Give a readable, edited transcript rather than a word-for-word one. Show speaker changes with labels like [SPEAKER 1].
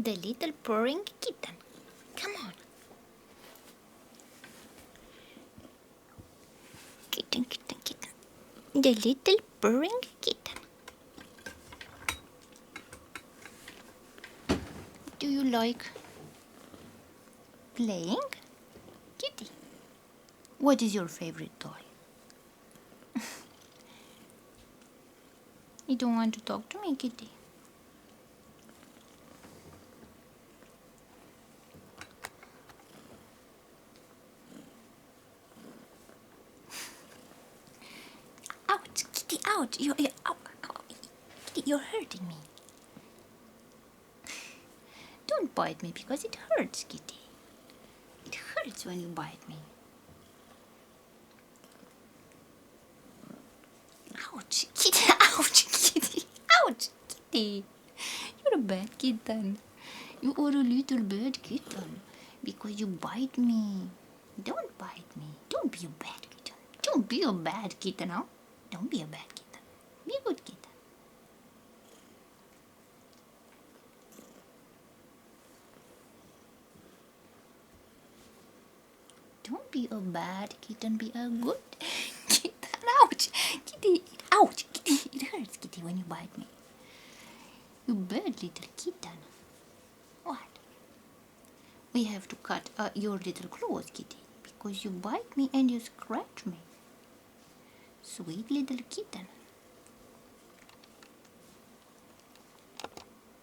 [SPEAKER 1] The little purring kitten. Come on. Kitten, kitten, kitten. The little purring kitten. Do you like playing? Kitty, what is your favorite toy? You don't want to talk to me, Kitty? Ouch, Kitty, ouch. Ow, ow. Kitty, you're hurting me. Don't bite me because it hurts, Kitty. It hurts when you bite me. Ouch, Kitty, ouch, Kitty, ouch, Kitty. You're a bad kitten. You are a little bad kitten because you bite me. Don't bite me. Don't be a bad kitten. Don't be a bad kitten, huh? Don't be a bad kitten. Be a good kitten. Don't be a bad kitten, be a good kitten. Ouch! Kitty, ouch! Kitty, it hurts, Kitty, when you bite me. You bad little kitten. What? We have to cut your little claws, Kitty, because you bite me and you scratch me. Sweet little kitten.